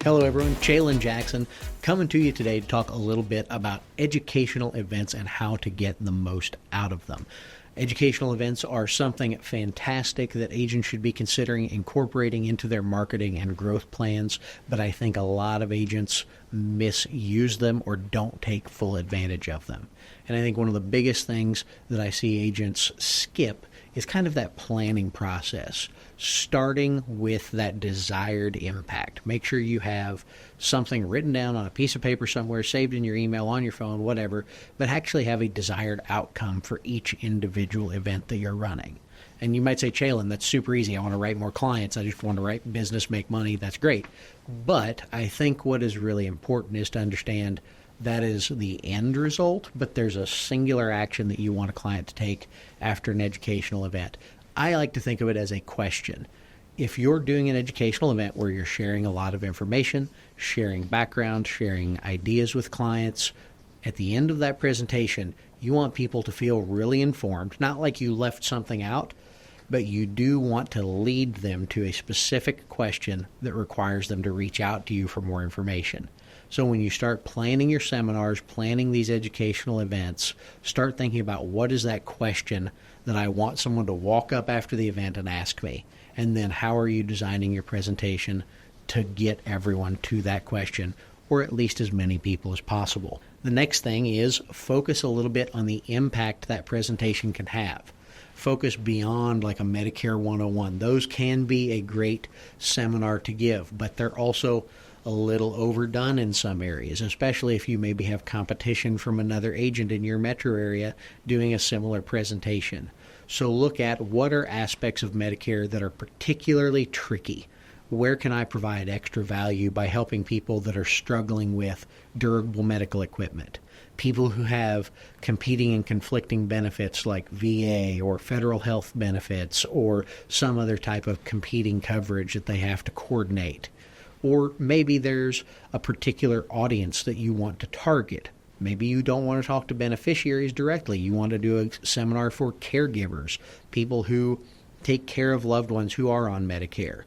Hello everyone, Chalen Jackson coming to you today to talk a little bit about educational events and how to get the most out of them. Educational events are something fantastic that agents should be considering incorporating into their marketing and growth plans, but I think a lot of agents misuse them or don't take full advantage of them. And I think one of the biggest things that I see agents skip is kind of that planning process, starting with that desired impact. Make sure you have something written down on a piece of paper somewhere, saved in your email, on your phone, whatever, but actually have a desired outcome for each individual event that you're running. And you might say, Chalen, that's super easy. I want to write more clients. I just want to write business, make money. That's great. But I think what is really important is to understand that is the end result, but there's a singular action that you want a client to take after an educational event. I like to think of it as a question. If you're doing an educational event where you're sharing a lot of information, sharing background, sharing ideas with clients, at the end of that presentation, you want people to feel really informed, not like you left something out, but you do want to lead them to a specific question that requires them to reach out to you for more information. So when you start planning your seminars, planning these educational events, start thinking about what is that question that I want someone to walk up after the event and ask me. And then how are you designing your presentation to get everyone to that question, or at least as many people as possible. The next thing is focus a little bit on the impact that presentation can have. Focus beyond like a Medicare 101. Those can be a great seminar to give, but they're also a little overdone in some areas, especially if you maybe have competition from another agent in your metro area doing a similar presentation. So look at what are aspects of Medicare that are particularly tricky. Where can I provide extra value by helping people that are struggling with durable medical equipment? People who have competing and conflicting benefits like VA or federal health benefits or some other type of competing coverage that they have to coordinate. Or maybe there's a particular audience that you want to target. Maybe you don't want to talk to beneficiaries directly. You want to do a seminar for caregivers, people who take care of loved ones who are on Medicare.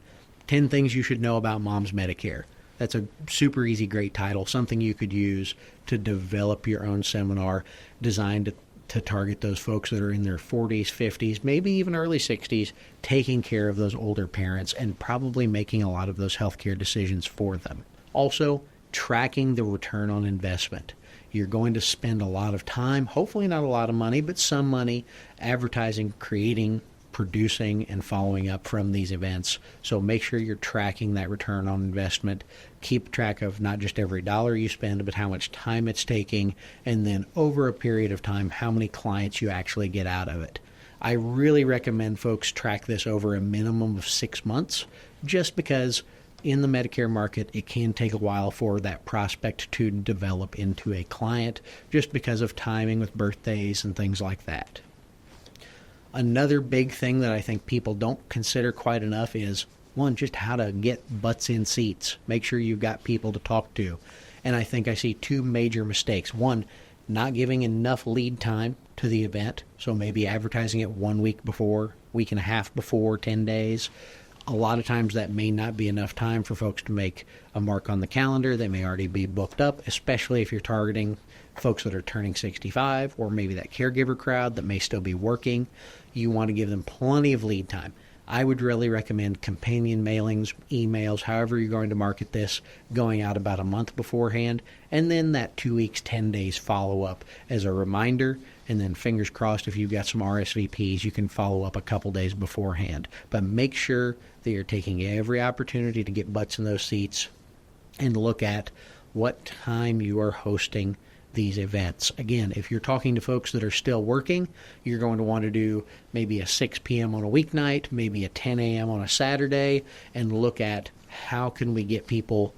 10 things you should know about Mom's Medicare. That's a super easy, great title, something you could use to develop your own seminar designed to target those folks that are in their 40s, 50s, maybe even early 60s, taking care of those older parents and probably making a lot of those healthcare decisions for them. Also, tracking the return on investment. You're going to spend a lot of time, hopefully not a lot of money, but some money advertising, creating, producing, and following up from these events. So make sure you're tracking that return on investment. Keep track of not just every dollar you spend, but how much time it's taking, and then over a period of time, how many clients you actually get out of it. I really recommend folks track this over a minimum of 6 months, just because in the Medicare market, it can take a while for that prospect to develop into a client, just because of timing with birthdays and things like that. Another big thing that I think people don't consider quite enough is, one, just how to get butts in seats. Make sure you've got people to talk to. And I think I see two major mistakes. One, not giving enough lead time to the event. So maybe advertising it 1 week before, week and a half before, 10 days. A lot of times that may not be enough time for folks to make a mark on the calendar. They may already be booked up, especially if you're targeting folks that are turning 65 or maybe that caregiver crowd that may still be working. You want to give them plenty of lead time. I would really recommend companion mailings, emails, however you're going to market this, going out about a month beforehand, and then that 2 weeks, 10 days follow-up as a reminder, and then fingers crossed if you've got some RSVPs, you can follow up a couple days beforehand. But make sure that you're taking every opportunity to get butts in those seats and look at what time you are hosting these events. Again, if you're talking to folks that are still working, you're going to want to do maybe a 6 p.m. on a weeknight, maybe a 10 a.m. on a Saturday, and look at how can we get people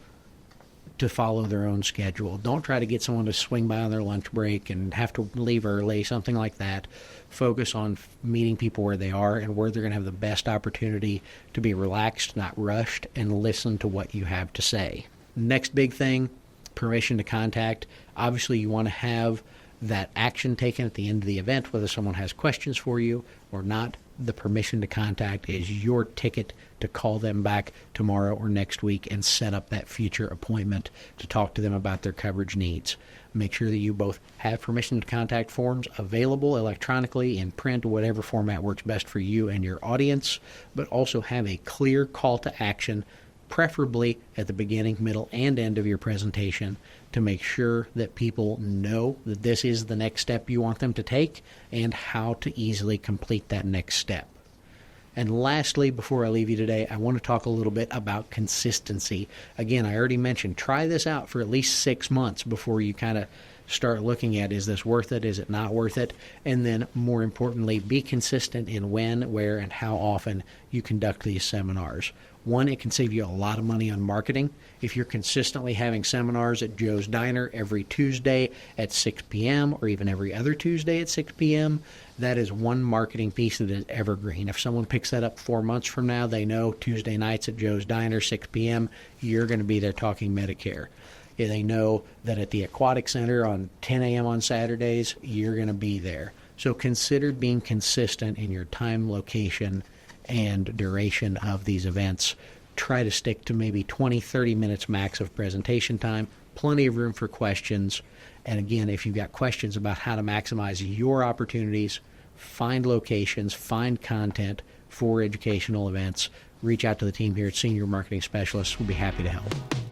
to follow their own schedule. Don't try to get someone to swing by on their lunch break and have to leave early, something like that. Focus on meeting people where they are and where they're going to have the best opportunity to be relaxed, not rushed, and listen to what you have to say. Next big thing, permission to contact. Obviously, you want to have that action taken at the end of the event, whether someone has questions for you or not. the permission to contact is your ticket to call them back tomorrow or next week and set up that future appointment to talk to them about their coverage needs. Make sure that you both have permission to contact forms available electronically, in print, whatever format works best for you and your audience, but also have a clear call to action, preferably at the beginning, middle, and end of your presentation, to make sure that people know that this is the next step you want them to take and how to easily complete that next step. And lastly, before I leave you today, I want to talk a little bit about consistency. Again, I already mentioned, try this out for at least 6 months before you kind of start looking at, is this worth it? Is it not worth it? And then more importantly, be consistent in when, where, and how often you conduct these seminars. One, it can save you a lot of money on marketing. If you're consistently having seminars at Joe's Diner every Tuesday at 6 p.m. or even every other Tuesday at 6 p.m., that is one marketing piece that is evergreen. If someone picks that up 4 months from now, they know Tuesday nights at Joe's Diner, 6 p.m., you're going to be there talking Medicare. If they know that at the Aquatic Center on 10 a.m. on Saturdays, you're going to be there. So consider being consistent in your time, location, and duration of these events. Try to stick to maybe 20, 30 minutes max of presentation time, plenty of room for questions. And again, if you've got questions about how to maximize your opportunities, find locations, find content for educational events, reach out to the team here at Senior Marketing Specialists. We'll be happy to help.